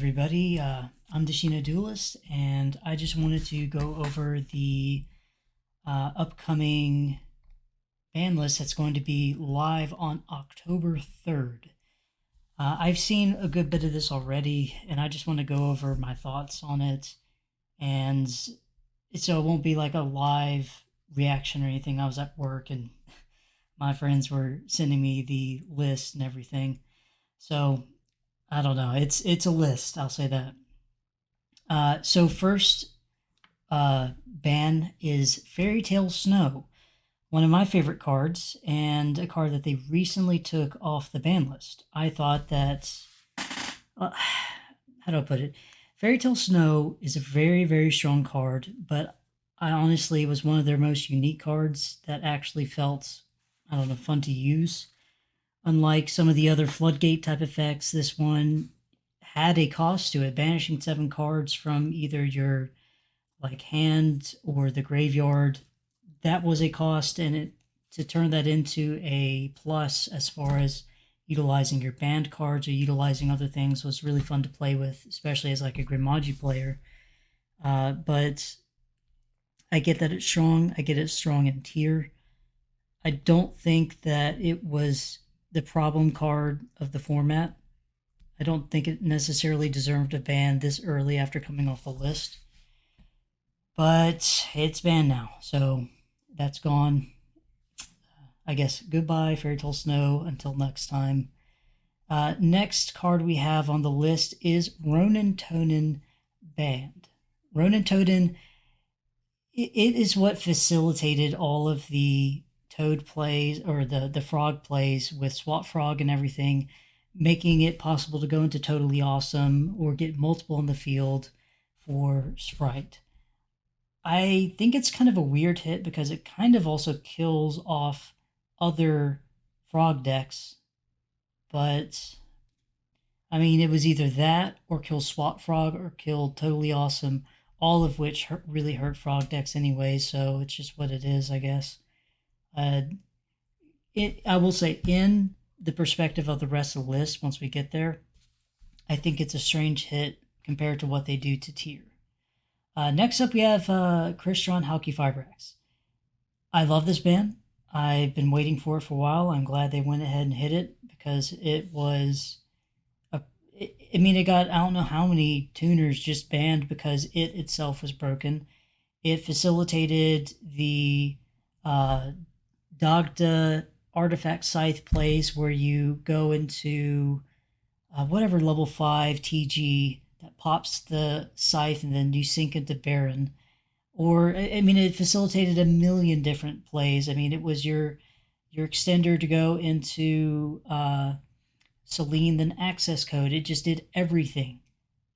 everybody. I'm the Shino Duelist, and I just wanted to go over the upcoming ban list that's going to be live on October 3rd. I've seen a good bit of this already, and I just want to go over my thoughts on it. And so it won't be like a live reaction or anything. I was at work, and my friends were sending me the list and everything. So I don't know. It's a list. I'll say that. So first ban is Fairy Tale Snow, one of my favorite cards, and a card that they recently took off the ban list. I thought that, how do I put it? Fairy Tale Snow is a very strong card, but I honestly was one of their most unique cards that actually felt, I don't know, fun to use. Unlike some of the other floodgate type effects, this one had a cost to it, banishing 7 cards from either your like hand or the graveyard. That was a cost, and to turn that into a plus as far as utilizing your banned cards or utilizing other things was really fun to play with, especially as like a Grimaji player. But I get that it's strong. I get it's strong in tier. I don't think that it was the problem card of the format. I don't think it necessarily deserved a ban this early after coming off the list. But it's banned now, so that's gone. I guess goodbye, Fairy Tale Snow, until next time. Next card we have on the list is Ronin Tonin banned. Ronin Tonin, it is what facilitated all of the Toad plays, or the Frog plays with Swap Frog and everything, making it possible to go into Totally Awesome or get multiple on the field for Sprite. I think it's kind of a weird hit because it kind of also kills off other Frog decks, but I mean, it was either that or kill Swap Frog or kill Totally Awesome, all of which really hurt Frog decks anyway, so it's just what it is, I guess. Uh, I will say, in the perspective of the rest of the list, once we get there, I think it's a strange hit compared to what they do to tier. Next up, we have Crystron Halqifibrax. I love this ban. I've been waiting for it for a while. I'm glad they went ahead and hit it because it was it got, I don't know how many tuners just banned because it itself was broken. It facilitated the Dagda Artifact Scythe plays where you go into whatever level 5 TG that pops the Scythe and then you sink into Baron. Or, I mean, it facilitated a million different plays. I mean, it was your extender to go into Celine, then access code. It just did everything.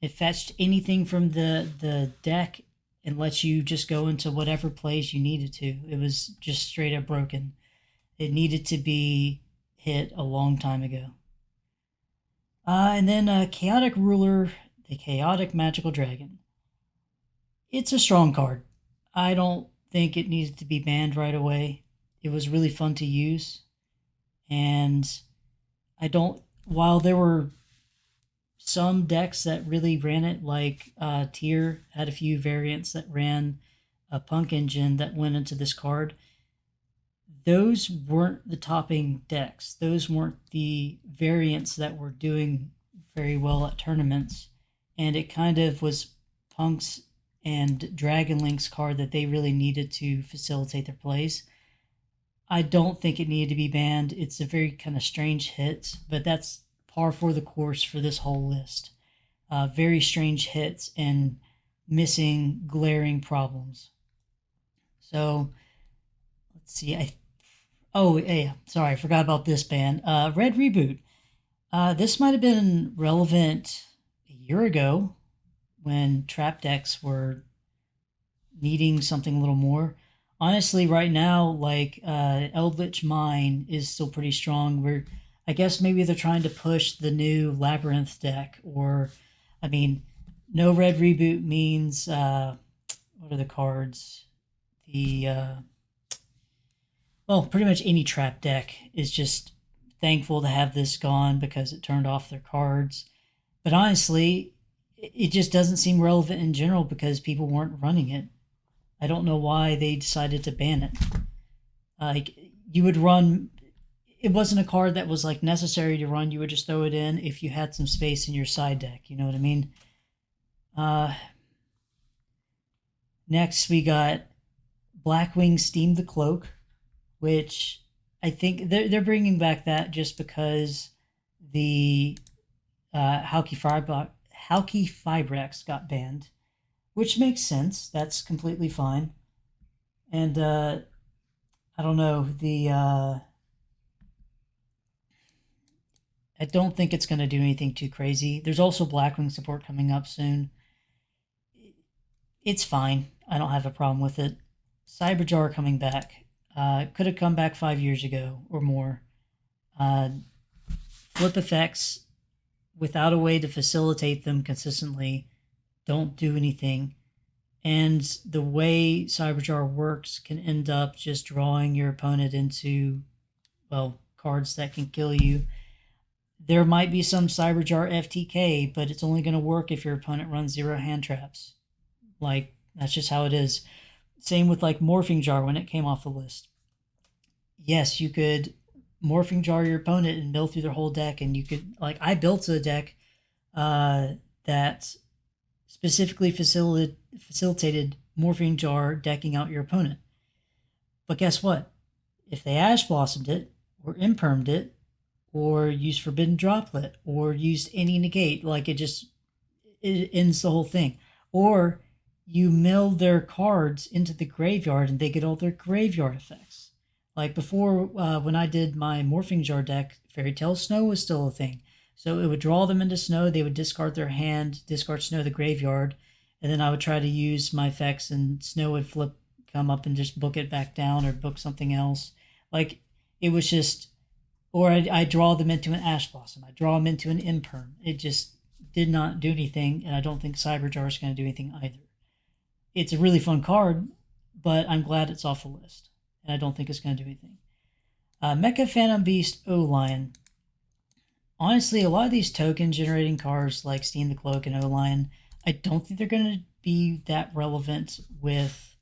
It fetched anything from the deck and lets you just go into whatever plays you needed to. It was just straight up broken. It needed to be hit a long time ago. And then Chaotic Ruler, the Chaotic Magical Dragon. It's a strong card. I don't think it needed to be banned right away. It was really fun to use. And while there were some decks that really ran it, like Tier had a few variants that ran a Punk Engine that went into this card, those weren't the topping decks. Those weren't the variants that were doing very well at tournaments. And it kind of was Punk's and Dragon Link's card that they really needed to facilitate their plays. I don't think it needed to be banned. It's a very kind of strange hit, but that's par for the course for this whole list. Very strange hits and missing glaring problems. So let's see. Oh yeah, sorry, I forgot about this ban. Red Reboot. This might have been relevant a year ago when trap decks were needing something a little more. Honestly, right now, like Eldritch Mine is still pretty strong. I guess maybe they're trying to push the new Labyrinth deck, or, I mean, no Red Reboot means what are the cards? Well, pretty much any trap deck is just thankful to have this gone because it turned off their cards. But honestly, it just doesn't seem relevant in general because people weren't running it. I don't know why they decided to ban it. Like you would run, it wasn't a card that was like necessary to run. You would just throw it in if you had some space in your side deck. You know what I mean? Uh, Next we got Blackwing Steam the Cloak, which I think they're bringing back that just because the Halky Fibrex got banned, which makes sense. That's completely fine. And I don't know I don't think it's going to do anything too crazy. There's also Blackwing support coming up soon. It's fine. I don't have a problem with it. Cyberjar coming back. Could have come back 5 years ago or more. Uh, Flip effects without a way to facilitate them consistently don't do anything. And the way Cyberjar works can end up just drawing your opponent into, well, cards that can kill you. There might be some Cyberjar FTK, but it's only going to work if your opponent runs 0 hand traps. Like, that's just how it is. Same with like Morphing Jar when it came off the list. Yes, you could Morphing Jar your opponent and mill through their whole deck, and you could, like, I built a deck that specifically facilitated Morphing Jar decking out your opponent. But guess what? If they Ash Blossomed it, or Impermed it, or used Forbidden Droplet, or used any negate, like it ends the whole thing. Or you mill their cards into the graveyard and they get all their graveyard effects. Like before, when I did my Morphing Jar deck, Fairy Tale Snow was still a thing. So it would draw them into Snow, they would discard their hand, discard Snow to the graveyard, and then I would try to use my effects and Snow would come up and just book it back down or book something else. Like, it was just, or I draw them into an Ash Blossom, I draw them into an Imperm. It just did not do anything, and I don't think Cyberjar is going to do anything either. It's a really fun card, but I'm glad it's off the list, and I don't think it's going to do anything. Mecha Phantom Beast O-Lion. Honestly, a lot of these token generating cards like Steam the Cloak and O-Lion, I don't think they're going to be that relevant with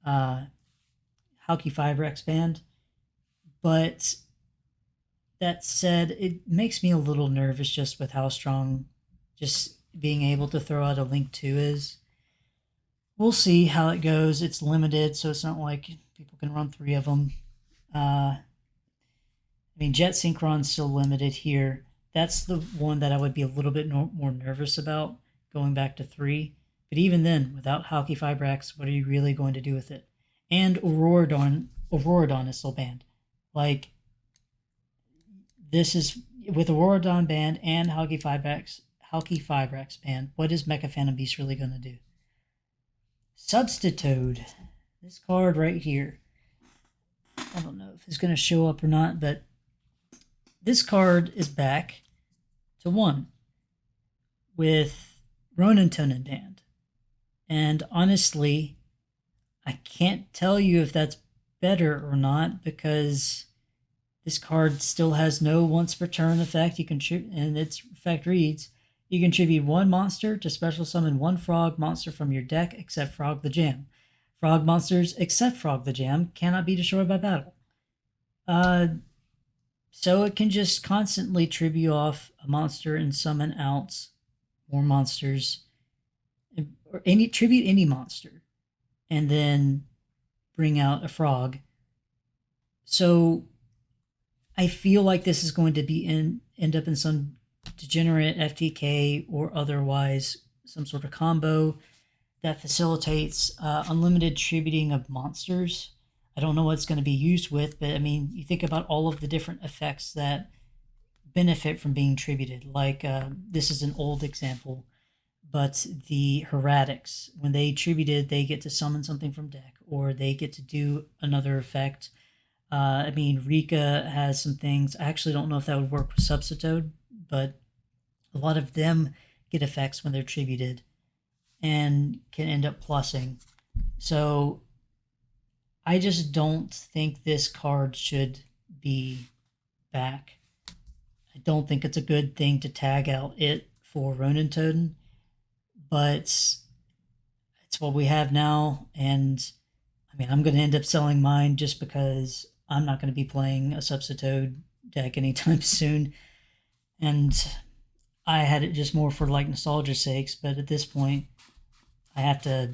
Halky Fiber Expand. But that said, it makes me a little nervous just with how strong just being able to throw out a Link 2 is. We'll see how it goes. It's limited, so it's not like people can run 3 of them. I mean, Jet Synchron's still limited here. That's the one that I would be a little bit more nervous about going back to 3. But even then, without Halky Fibrax, what are you really going to do with it? And Auroradon is still banned. Like, this is, with Auroradon banned and Halky Fibrax banned, what is Mecha Phantom Beast really going to do? Substitute. This card right here. I don't know if it's going to show up or not, but this card is back to 1 with Ronin Tonin banned. And honestly, I can't tell you if that's better or not because this card still has no once per turn effect. You can and its effect reads, you contribute 1 monster to special summon 1 frog monster from your deck except Frog the Jam. Frog monsters except Frog the Jam cannot be destroyed by battle. So it can just constantly tribute off a monster and summon out more monsters, or tribute any monster, and then bring out a frog. So I feel like this is going to be end up in some degenerate FTK or otherwise some sort of combo that facilitates unlimited tributing of monsters. I don't know what it's going to be used with, but I mean, you think about all of the different effects that benefit from being tributed. Like, this is an old example, but the Heretics, when they tributed, they get to summon something from deck, or they get to do another effect. I mean, Rika has some things. I actually don't know if that would work with Substitute, but a lot of them get effects when they're tributed and can end up plussing. So I just don't think this card should be back. I don't think it's a good thing to tag out it for Ronin Totem. but it's what we have now. And I mean, I'm going to end up selling mine just because I'm not going to be playing a Substitute deck anytime soon. And I had it just more for like nostalgia's sakes, but at this point, I have to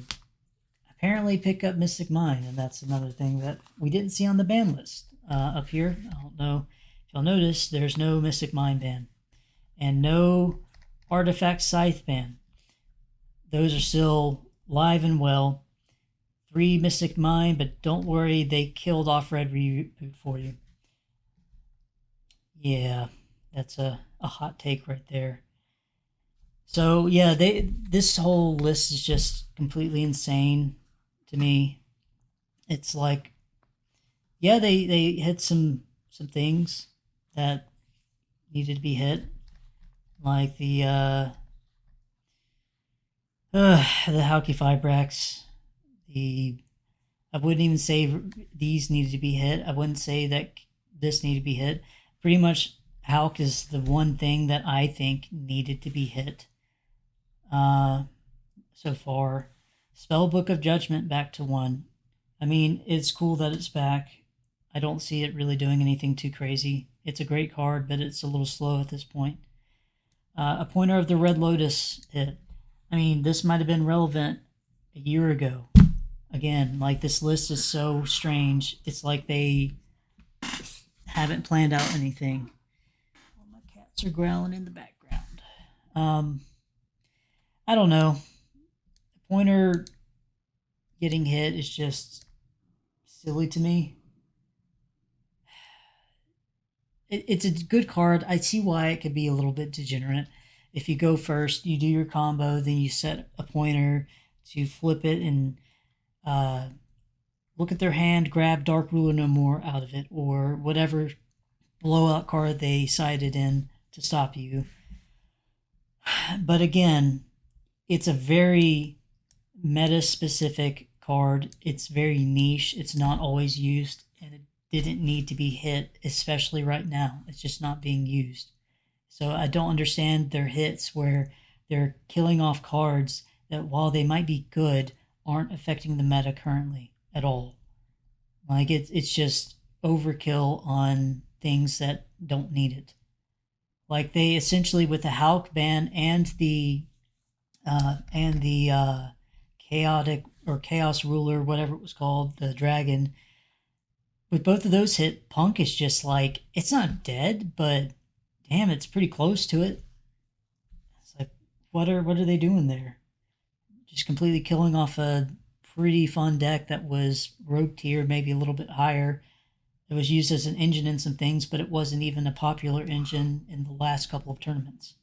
apparently pick up Mystic Mine, and that's another thing that we didn't see on the ban list up here. I don't know if you'll notice, there's no Mystic Mine ban and no Artifact Scythe ban. Those are still live and well. 3 Mystic Mine, but don't worry, they killed off Red Reboot for you. Yeah, that's a hot take right there. So yeah, this whole list is just completely insane to me. It's like, yeah, they hit some things that needed to be hit, like the Hauki Fibrax. I wouldn't even say these needed to be hit. I wouldn't say that this needed to be hit. Pretty much, Hauk is the one thing that I think needed to be hit. So far, Spellbook of Judgment back to 1. I mean, it's cool that it's back. I don't see it really doing anything too crazy. It's a great card, but it's a little slow at this point. Appointer of the Red Lotus hit. I mean, this might have been relevant a year ago. Again, like, this list is so strange. It's like they haven't planned out anything. Oh, my cats are growling in the background. I don't know. Pointer getting hit is just silly to me. It's a good card. I see why it could be a little bit degenerate. If you go first, you do your combo, then you set a pointer to flip it and look at their hand, grab Dark Ruler No More out of it, or whatever blowout card they sided in to stop you. But again, it's a very meta-specific card. It's very niche. It's not always used, and it didn't need to be hit, especially right now. It's just not being used. So I don't understand their hits where they're killing off cards that, while they might be good, aren't affecting the meta currently at all. Like, it's just overkill on things that don't need it. Like, they essentially, with the Hauk ban and the chaotic or chaos ruler, whatever it was called, the dragon, with both of those hit, Punk is just like, it's not dead, but damn, it's pretty close to it. It's like, what are they doing there? Just completely killing off a pretty fun deck that was rogue tier, maybe a little bit higher. It was used as an engine in some things, but it wasn't even a popular engine in the last couple of tournaments.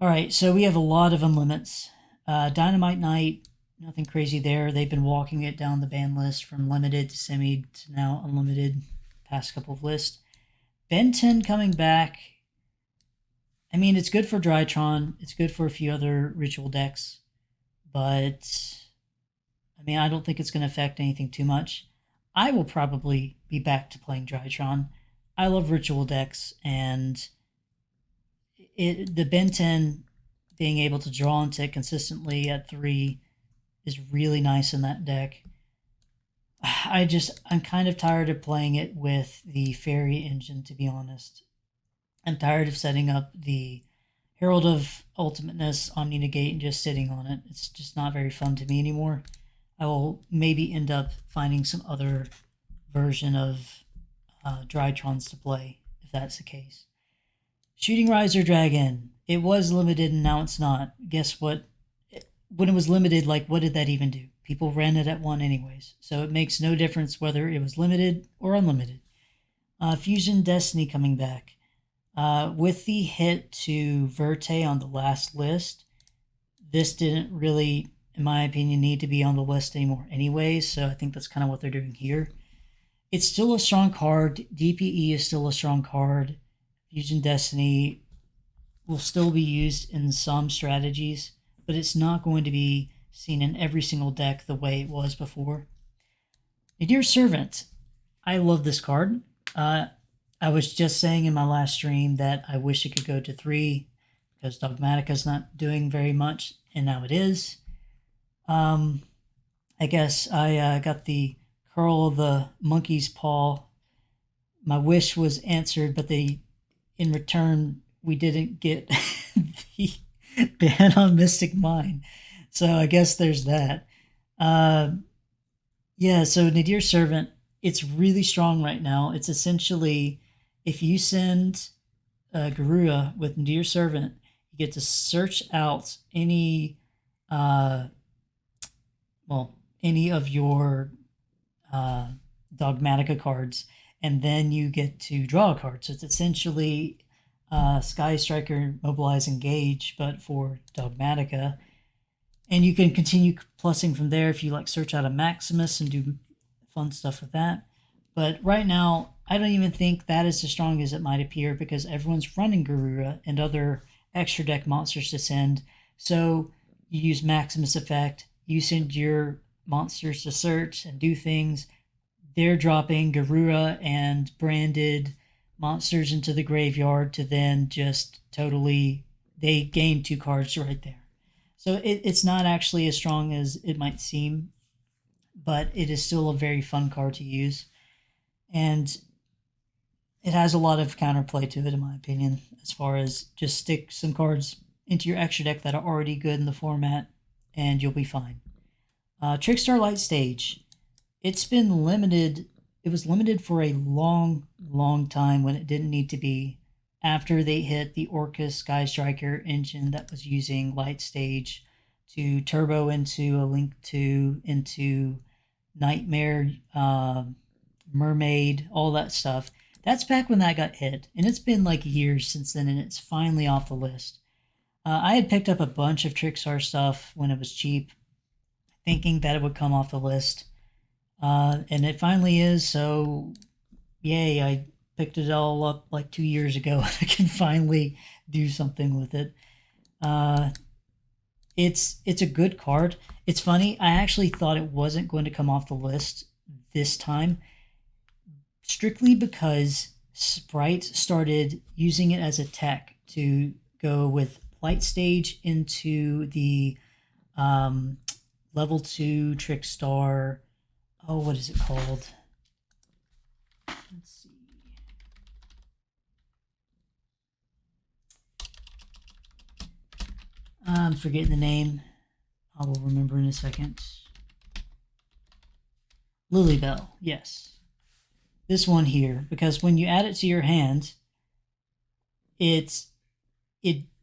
All right, so we have a lot of unlimits. Dynamite Knight, nothing crazy there. They've been walking it down the ban list from limited to semi to now unlimited past couple of lists. Ben 10 coming back. I mean, it's good for Drytron. It's good for a few other ritual decks. But, I mean, I don't think it's going to affect anything too much. I will probably be back to playing Drytron. I love ritual decks, and the Ben 10 being able to draw into it consistently at 3 is really nice in that deck. I'm kind of tired of playing it with the fairy engine, to be honest. I'm tired of setting up the Herald of Ultimateness, Omni Negate, and just sitting on it. It's just not very fun to me anymore. I will maybe end up finding some other version of Drytrons to play, if that's the case. Shooting Riser Dragon. It was limited and now it's not. Guess what? When it was limited, like, what did that even do? People ran it at 1 anyways. So it makes no difference whether it was limited or unlimited. Fusion Destiny coming back. With the hit to Verte on the last list, this didn't really, in my opinion, need to be on the list anymore anyways. So I think that's kind of what they're doing here. It's still a strong card. DPE is still a strong card. Fusion Destiny will still be used in some strategies, but it's not going to be seen in every single deck the way it was before. Dear Servant. I love this card. I was just saying in my last stream that I wish it could go to 3. because Dogmatica's not doing very much, and now it is. Um, I guess I got the curl of the monkey's paw. My wish was answered, but in return, we didn't get the ban on Mystic Mine. So I guess there's that. Uh, yeah, so Nadir Servant, it's really strong right now. It's essentially if you send Garura with Nadir Servant, you get to search out uh, well, any of your uh, Dogmatica cards, and then you get to draw a card. So it's essentially Sky Striker, Mobilize, Engage, but for Dogmatica. And you can continue plussing from there if you like search out a Maximus and do fun stuff with that. But right now, I don't even think that is as strong as it might appear because everyone's running Garura and other extra deck monsters to send. So you use Maximus effect, you send your monsters to search and do things. They're dropping Garura and branded monsters into the graveyard to then just totally they gain 2 cards right there. So it's not actually as strong as it might seem, but it is still a very fun card to use. And it has a lot of counterplay to it, in my opinion, as far as just stick some cards into your extra deck that are already good in the format, and you'll be fine. Trickstar Light Stage. It's been limited. It was limited for a long, long time when it didn't need to be. After they hit the Orcus Sky Striker engine that was using Light Stage to turbo into a Link 2, into Nightmare, Mermaid, all that stuff. That's back when that got hit, and it's been like years since then, and it's finally off the list. I had picked up a bunch of Trickstar stuff when it was cheap, thinking that it would come off the list, and it finally is. So, yay! I picked it all up like 2 years ago, and I can finally do something with it. Uh, it's a good card. It's funny. I actually thought it wasn't going to come off the list this time, strictly because Sprite started using it as a tech to go with Light Stage into the um, level 2 Trickstar. Oh, what is it called? Let's see. I'm forgetting the name. I will remember in a second. Lilybell, yes. This one here, because when you add it to your hand, it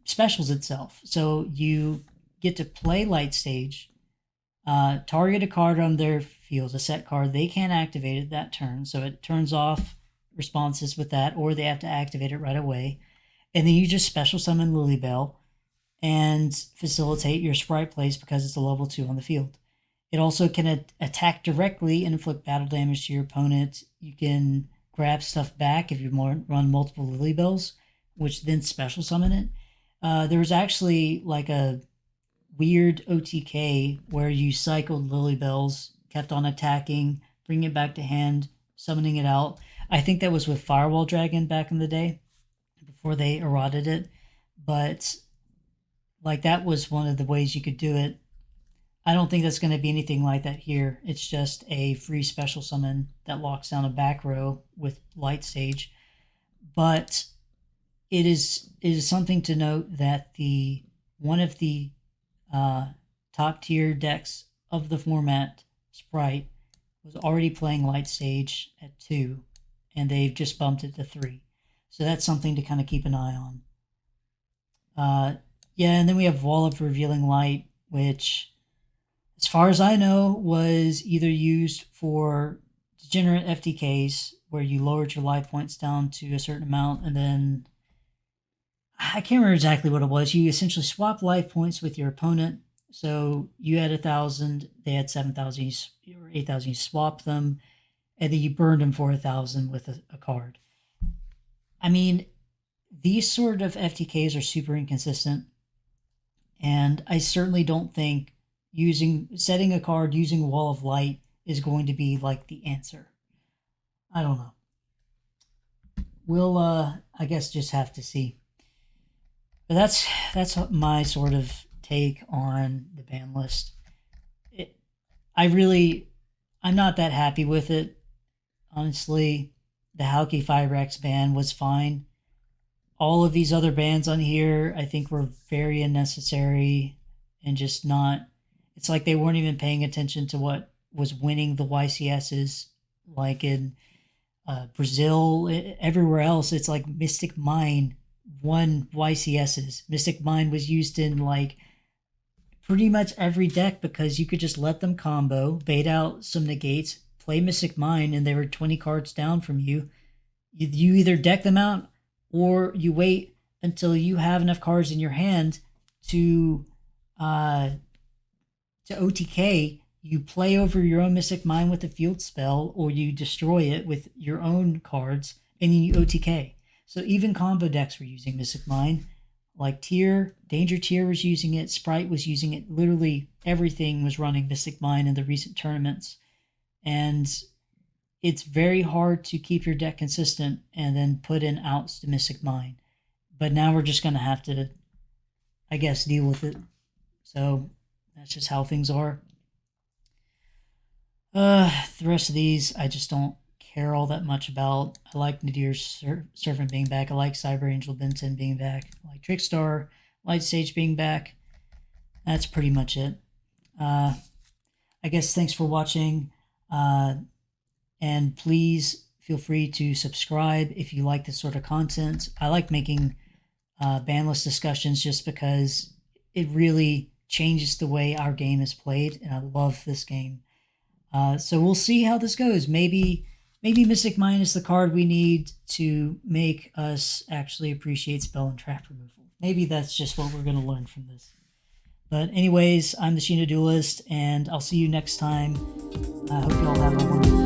specials itself. So you get to play Light Stage, target a card on their field, a set card. They can't activate it that turn, so it turns off responses with that, or they have to activate it right away. And then you just special summon Lilybell and facilitate your Sprite plays because it's a level 2 on the field. It also can attack directly and inflict battle damage to your opponent. You can grab stuff back if you run multiple Lilybells, which then special summon it. There was actually like a weird OTK where you cycled Lilybells, kept on attacking, bringing it back to hand, summoning it out. I think that was with Firewall Dragon back in the day before they eroded it. But like that was one of the ways you could do it. I don't think that's going to be anything like that here. It's just a free special summon that locks down a back row with Light Stage. But it is something to note that the one of the top tier decks of the format, Sprite, was already playing Light Stage at 2, and they've just bumped it to 3. So that's something to kind of keep an eye on. Yeah, and then we have Wall of Revealing Light, which, as far as I know, was either used for degenerate FTKs, where you lowered your life points down to a certain amount, and then I can't remember exactly what it was. You essentially swap life points with your opponent. So you had 1,000, they had 7,000 or 8,000. You swap them, and then you burned them for 1,000 with a card. I mean, these sort of FTKs are super inconsistent, and I certainly don't think setting a card using Wall of Light is going to be like the answer. I don't know. We'll I guess just have to see. But that's my sort of take on the ban list. It, I really, I'm not that happy with it. Honestly, the Halki Firex ban was fine. All of these other bans on here, I think, were very unnecessary and just not. It's like they weren't even paying attention to what was winning the YCSs, like in Brazil, everywhere else. It's like Mystic Mine won YCSs. Mystic Mine was used in like pretty much every deck because you could just let them combo, bait out some negates, play Mystic Mine, and they were 20 cards down from you. You either deck them out or you wait until you have enough cards in your hand to uh, to OTK. You play over your own Mystic Mine with a field spell, or you destroy it with your own cards, and then you OTK. So even combo decks were using Mystic Mine. Like Danger Tier was using it, Sprite was using it. Literally everything was running Mystic Mine in the recent tournaments. And it's very hard to keep your deck consistent and then put in outs to Mystic Mine. But now we're just going to have to, I guess, deal with it. So that's just how things are. The rest of these, I just don't care all that much about. I like Nadir's Servant being back. I like Cyber Angel Benton being back. I like Trickstar, Light Sage being back. That's pretty much it. I guess thanks for watching. And please feel free to subscribe if you like this sort of content. I like making ban list discussions just because it really changes the way our game is played, and I love this game. So we'll see how this goes. Maybe Mystic Mine is the card we need to make us actually appreciate spell and trap removal. Maybe that's just what we're going to learn from this. But anyways, I'm the Sheena Duelist, and I'll see you next time. I hope you all have a wonderful